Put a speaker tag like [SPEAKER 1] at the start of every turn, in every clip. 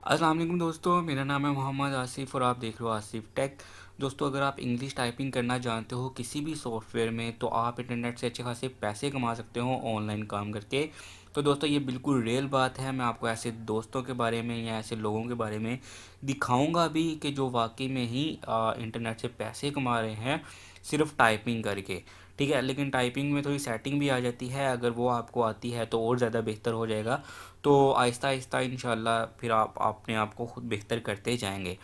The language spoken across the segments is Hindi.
[SPEAKER 1] अस्सलाम वालेकुम दोस्तों, मेरा नाम है मोहम्मद आसिफ़ और आप देख रहे हो आसिफ़ टेक। दोस्तों, अगर आप इंग्लिश टाइपिंग करना जानते हो किसी भी सॉफ्टवेयर में, तो आप इंटरनेट से अच्छे खासे पैसे कमा सकते हो ऑनलाइन काम करके। तो दोस्तों, ये बिल्कुल रियल बात है। मैं आपको ऐसे दोस्तों के बारे में या ऐसे लोगों के बारे में दिखाऊंगा भी कि जो वाकई में ही इंटरनेट से पैसे कमा रहे हैं सिर्फ टाइपिंग करके। ठीक है, लेकिन टाइपिंग में थोड़ी सेटिंग भी आ जाती है। अगर वो आपको आती है तो और ज़्यादा बेहतर हो जाएगा। तो आहिस्ता आहिस्ता इंशाल्लाह फिर आप अपने आप को खुद बेहतर करते जाएंगे।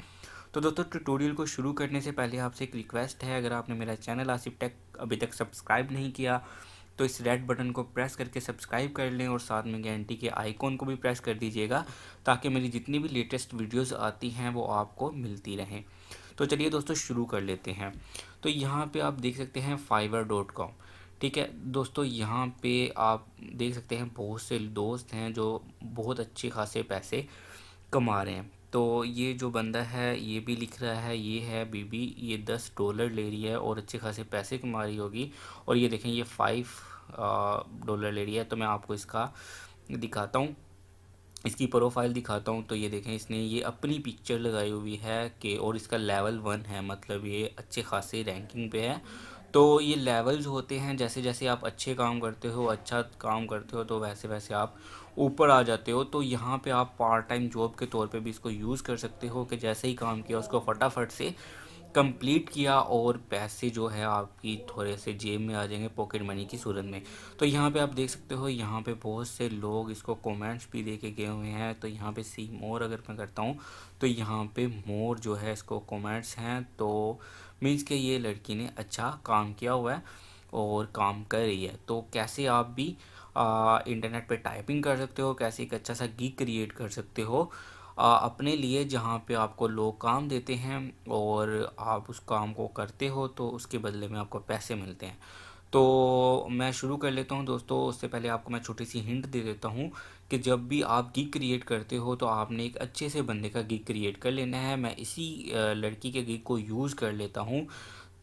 [SPEAKER 1] तो दोस्तों, ट्यूटोरियल को शुरू करने से पहले आपसे एक रिक्वेस्ट है। अगर आपने मेरा चैनल आसिफ टेक अभी तक सब्सक्राइब नहीं किया तो इस रेड बटन को प्रेस करके सब्सक्राइब कर लें और साथ में घंटी के आइकॉन को भी प्रेस कर दीजिएगा, ताकि मेरी जितनी भी लेटेस्ट वीडियोस आती हैं वो आपको मिलती रहें। तो चलिए दोस्तों, शुरू कर लेते हैं। तो यहाँ पे आप देख सकते हैं fiverr.com। ठीक है दोस्तों, यहाँ पे आप देख सकते हैं बहुत से दोस्त हैं जो बहुत अच्छे खासे पैसे कमा रहे हैं। तो ये जो बंदा है ये भी लिख रहा है, ये है बीबी, ये $10 ले रही है और अच्छे खासे पैसे कमा रही होगी। और ये देखें, ये $5 ले रही है। तो मैं आपको इसका दिखाता हूँ, इसकी प्रोफाइल दिखाता हूँ। तो ये देखें, इसने ये अपनी पिक्चर लगाई हुई है कि, और इसका लेवल 1 है, मतलब ये अच्छे खासे रैंकिंग पे है। तो ये लेवल्स होते हैं, जैसे जैसे आप अच्छे काम करते हो, अच्छा काम करते हो, तो वैसे वैसे आप ऊपर आ जाते हो। तो यहाँ पे आप पार्ट टाइम जॉब के तौर पे भी इसको यूज़ कर सकते हो कि जैसे ही काम किया उसको फटाफट से कंप्लीट किया और पैसे जो है आपकी थोड़े से जेब में आ जाएंगे पॉकेट मनी की सूरत में। तो यहाँ पे आप देख सकते हो, यहाँ पे बहुत से लोग इसको कमेंट्स भी दे के गए हुए हैं। तो यहाँ पे सी मोर अगर मैं करता हूँ तो यहाँ पे मोर जो है इसको कमेंट्स हैं। तो मीन्स के ये लड़की ने अच्छा काम किया हुआ है और काम कर रही है। तो कैसे आप भी इंटरनेट पे टाइपिंग कर सकते हो, कैसे एक अच्छा सा गिग क्रिएट कर सकते हो अपने लिए, जहाँ पे आपको लोग काम देते हैं और आप उस काम को करते हो तो उसके बदले में आपको पैसे मिलते हैं। तो मैं शुरू कर लेता हूँ दोस्तों। उससे पहले आपको मैं छोटी सी हिंट दे देता हूँ कि जब भी आप गिग क्रिएट करते हो तो आपने एक अच्छे से बंदे का गिग क्रिएट कर लेना है। मैं इसी लड़की के गिग को यूज़ कर लेता हूँ,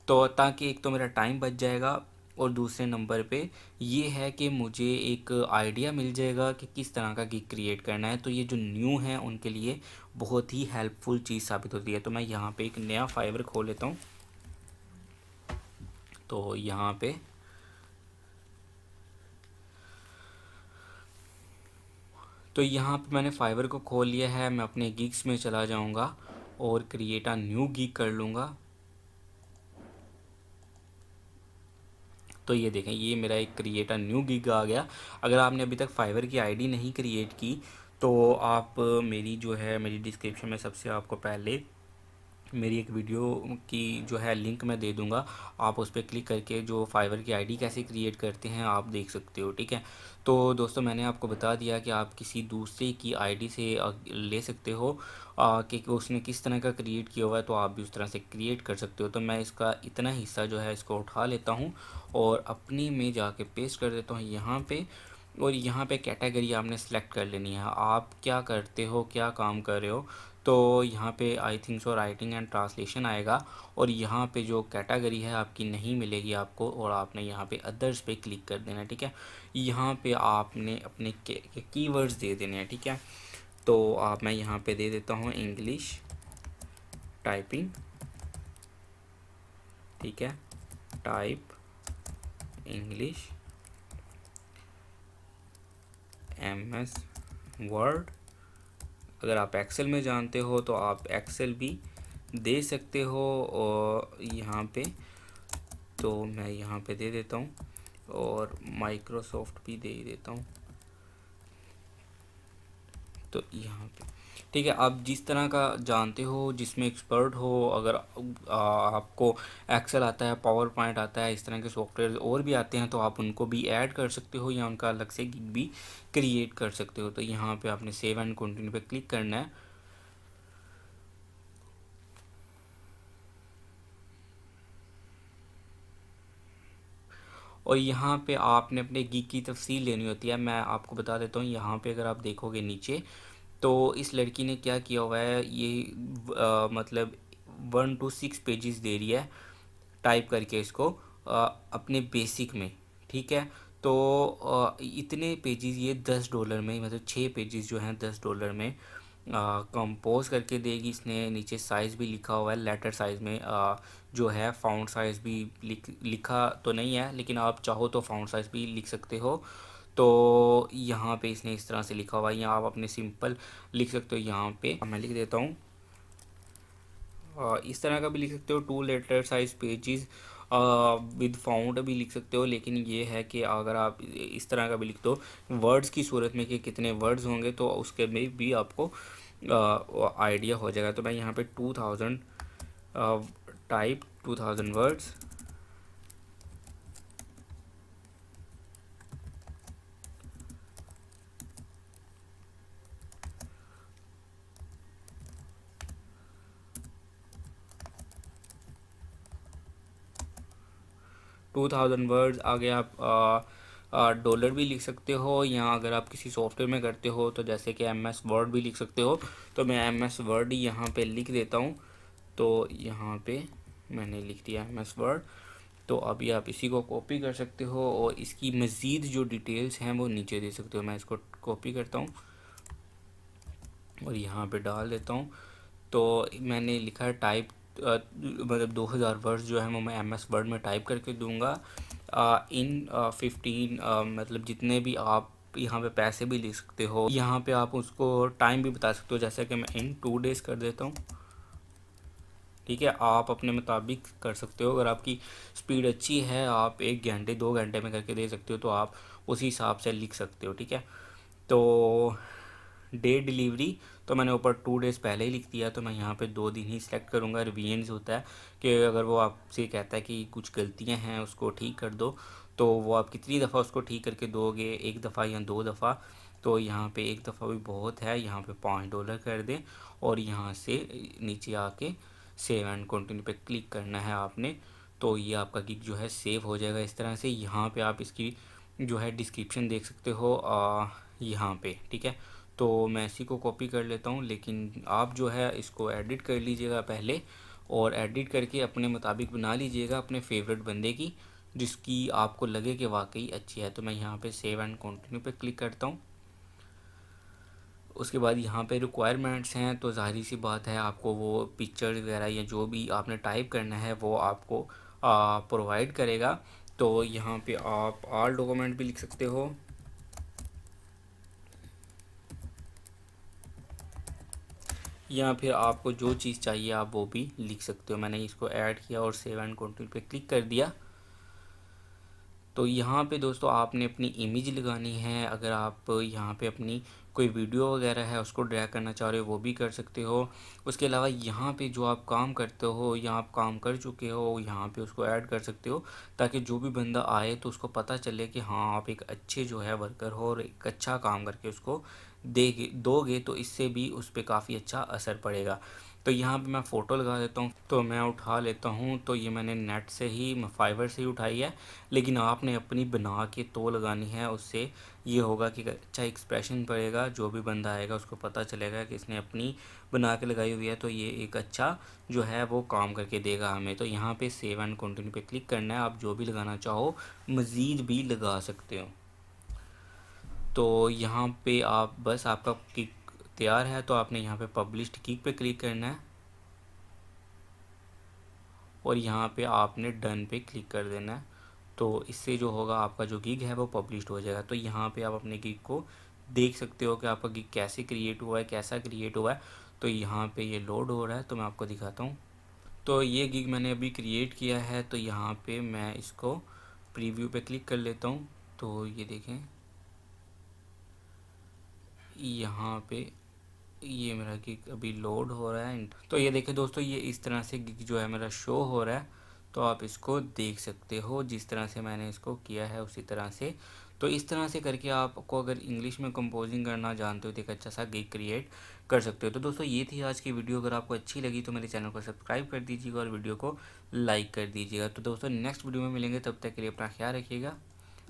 [SPEAKER 1] तो ताकि एक तो मेरा टाइम बच जाएगा और दूसरे नंबर पे ये है कि मुझे एक आइडिया मिल जाएगा कि किस तरह का गिग क्रिएट करना है। तो ये जो न्यू है उनके लिए बहुत ही हेल्पफुल चीज़ साबित होती है। तो मैं यहाँ पे एक नया फाइवर खोल लेता हूँ। तो यहाँ पे मैंने फाइवर को खोल लिया है। मैं अपने गिग्स में चला जाऊँगा और क्रिएट अ न्यू गिग कर लूँगा। तो ये देखें, ये मेरा एक क्रिएट अ न्यू गिग आ गया। अगर आपने अभी तक फाइवर की आईडी नहीं क्रिएट की तो आप मेरी जो है मेरी डिस्क्रिप्शन में सबसे आपको पहले मेरी एक वीडियो की जो है लिंक मैं दे दूंगा। आप उस पर क्लिक करके जो फाइवर की आईडी कैसे क्रिएट करते हैं आप देख सकते हो। ठीक है, तो दोस्तों मैंने आपको बता दिया कि आप किसी दूसरे की आईडी से ले सकते हो कि उसने किस तरह का क्रिएट किया हुआ है, तो आप भी उस तरह से क्रिएट कर सकते हो। तो मैं इसका इतना हिस्सा जो है इसको उठा लेता हूँ और अपनी में जाके पेस्ट कर देता हूँ यहाँ पे। और यहाँ पे कैटेगरी आपने सेलेक्ट कर लेनी है, आप क्या करते हो, क्या काम कर रहे हो। तो यहाँ पे I think so writing and translation आएगा और यहाँ पे जो कैटेगरी है आपकी नहीं मिलेगी आपको, और आपने यहाँ पे अदर्स पे क्लिक कर देना है। ठीक है, यहाँ पे आपने अपने कीवर्ड्स दे देने हैं। ठीक है, तो मैं यहाँ पे दे देता हूँ इंग्लिश टाइपिंग। ठीक है, टाइप इंग्लिश MS वर्ड। अगर आप एक्सेल में जानते हो तो आप एक्सेल भी दे सकते हो और यहाँ पे। तो मैं यहाँ पे दे देता हूँ और माइक्रोसॉफ्ट भी दे देता हूँ। तो यहाँ पे ठीक है, आप जिस तरह का जानते हो, जिसमें एक्सपर्ट हो। अगर आपको एक्सेल आता है, पावर पॉइंट आता है, इस तरह के सॉफ्टवेयर और भी आते हैं तो आप उनको भी ऐड कर सकते हो या उनका अलग से गिग भी क्रिएट कर सकते हो। तो यहाँ पे आपने सेव एंड कंटिन्यू पे क्लिक करना है। और यहाँ पे आपने अपने गिग की तफसील लेनी होती है। मैं आपको बता देता हूँ, यहाँ पे अगर आप देखोगे नीचे तो इस लड़की ने क्या किया हुआ है, ये मतलब 1 to 6 पेजेस दे रही है टाइप करके इसको अपने बेसिक में। ठीक है, तो इतने पेजेस ये $10 में, मतलब 6 पेजेस जो हैं $10 में कंपोज करके देगी। इसने नीचे साइज़ भी लिखा हुआ है लेटर साइज़ में, जो है फ़ॉन्ट साइज़ भी लिखा तो नहीं है, लेकिन आप चाहो तो फ़ॉन्ट साइज़ भी लिख सकते हो। तो यहाँ पे इसने इस तरह से लिखा हुआ है, या आप अपने सिंपल लिख सकते हो। यहाँ पे मैं लिख देता हूँ, इस तरह का भी लिख सकते हो, 2 letter size pages with found भी लिख सकते हो। लेकिन ये है कि अगर आप इस तरह का भी लिख दो वर्ड्स की सूरत में कि कितने वर्ड्स होंगे, तो उसके में भी आपको आइडिया हो जाएगा। तो मैं यहाँ पे 2000 टाइप 2000 वर्ड्स, 2000 वर्ड्स। आगे आप डॉलर भी लिख सकते हो, या अगर आप किसी सॉफ्टवेयर में करते हो तो जैसे कि MS वर्ड भी लिख सकते हो। तो मैं MS वर्ड यहाँ पे लिख देता हूँ। तो यहाँ पे मैंने लिख दिया MS वर्ड। तो अभी आप इसी को कॉपी कर सकते हो और इसकी मज़ीद जो डिटेल्स हैं वो नीचे दे सकते हो। मैं इसको कॉपी करता हूँ और यहाँ पे डाल देता हूँ। तो मैंने लिखा है टाइप, मतलब 2000 वर्ड्स जो है वो मैं MS वर्ड में टाइप करके दूंगा इन 15, मतलब जितने भी आप यहाँ पे पैसे भी लिख सकते हो। यहाँ पे आप उसको टाइम भी बता सकते हो, जैसे कि मैं इन 2 डेज़ कर देता हूँ। ठीक है, आप अपने मुताबिक कर सकते हो। अगर आपकी स्पीड अच्छी है, आप 1 घंटे 2 घंटे में करके दे सकते हो, तो आप उसी हिसाब से लिख सकते हो। ठीक है, तो डे डिलीवरी तो मैंने ऊपर 2 डेज़ पहले ही लिख दिया। तो मैं यहाँ पे 2 दिन ही सिलेक्ट करूँगा। रिवीजन्स होता है कि अगर वो आपसे कहता है कि कुछ गलतियाँ हैं उसको ठीक कर दो, तो वो आप कितनी दफ़ा उसको ठीक करके दोगे, 1 दफ़ा या 2 दफ़ा। तो यहाँ पे 1 दफ़ा भी बहुत है, यहाँ पे $5 कर दें और यहाँ से नीचे आके सेव एंड कंटिन्यू पे क्लिक करना है आपने। तो ये आपका गिग जो है सेव हो जाएगा इस तरह से। यहाँ पे आप इसकी जो है डिस्क्रिप्शन देख सकते हो यहाँ पे। ठीक है, तो मैं इसी को कॉपी कर लेता हूँ, लेकिन आप जो है इसको एडिट कर लीजिएगा पहले, और एडिट करके अपने मुताबिक बना लीजिएगा अपने फेवरेट बंदे की, जिसकी आपको लगे कि वाकई अच्छी है। तो मैं यहाँ पे सेव एंड कंटिन्यू पे क्लिक करता हूँ। उसके बाद यहाँ पे रिक्वायरमेंट्स हैं, तो ज़ाहिर सी बात है आपको वो पिक्चर वगैरह या जो भी आपने टाइप करना है वो आपको प्रोवाइड करेगा। तो यहाँ पे आप ऑल डॉक्यूमेंट भी लिख सकते हो, या फिर आपको जो चीज़ चाहिए आप वो भी लिख सकते हो। मैंने इसको ऐड किया और सेव एंड कंटिन्यू पे क्लिक कर दिया। तो यहाँ पे दोस्तों आपने अपनी इमेज लगानी है। अगर आप यहाँ पे अपनी कोई वीडियो वगैरह है उसको ड्रैग करना चाह रहे हो वो भी कर सकते हो। उसके अलावा यहाँ पे जो आप काम करते हो या आप काम कर चुके हो यहाँ पे उसको ऐड कर सकते हो, ताकि जो भी बंदा आए तो उसको पता चले कि हाँ आप एक अच्छे जो है वर्कर हो और एक अच्छा काम करके उसको दोगे, तो इससे भी उस पर काफ़ी अच्छा असर पड़ेगा। तो यहाँ पे मैं फ़ोटो लगा देता हूँ। तो मैं उठा लेता हूँ, तो ये मैंने नेट से ही फाइवर से ही उठाई है, लेकिन आपने अपनी बना के तो लगानी है। उससे ये होगा कि अच्छा एक्सप्रेशन पड़ेगा, जो भी बंदा आएगा उसको पता चलेगा कि इसने अपनी बना के लगाई हुई है, तो ये एक अच्छा जो है वो काम करके देगा हमें। तो यहाँ पे सेव एंड कंटिन्यू पे क्लिक करना है। आप जो भी लगाना चाहो मज़ीद भी लगा सकते हो। तो यहाँ पे आप बस आपका किक तैयार है, तो आपने यहाँ पे पब्लिश्ड किक पे क्लिक करना है और यहाँ पे आपने डन पे क्लिक कर देना है। तो इससे जो होगा आपका जो गिग है वो पब्लिश्ड हो जाएगा। तो यहाँ पे आप अपने गिग को देख सकते हो कि आपका गिग कैसे क्रिएट हुआ है, कैसा क्रिएट हुआ है। तो यहाँ पे ये लोड हो रहा है, तो मैं आपको दिखाता हूँ। तो ये गिग मैंने अभी क्रिएट किया है। तो यहाँ पे मैं इसको प्रीव्यू पे क्लिक कर लेता हूँ। तो ये देखें, यहाँ पे ये मेरा गिग अभी लोड हो रहा है। तो ये देखिए दोस्तों, ये इस तरह से गिग जो है मेरा शो हो रहा है। तो आप इसको देख सकते हो, जिस तरह से मैंने इसको किया है उसी तरह से। तो इस तरह से करके आपको अगर इंग्लिश में कंपोजिंग करना जानते हो तो एक अच्छा सा गिग क्रिएट कर सकते हो। तो दोस्तों ये थी आज की वीडियो। अगर आपको अच्छी लगी तो मेरे चैनल को सब्सक्राइब कर दीजिएगा और वीडियो को लाइक कर दीजिएगा। तो दोस्तों नेक्स्ट वीडियो में मिलेंगे, तब तक के लिए अपना ख्याल रखिएगा।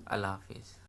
[SPEAKER 1] अल्लाह हाफिज़।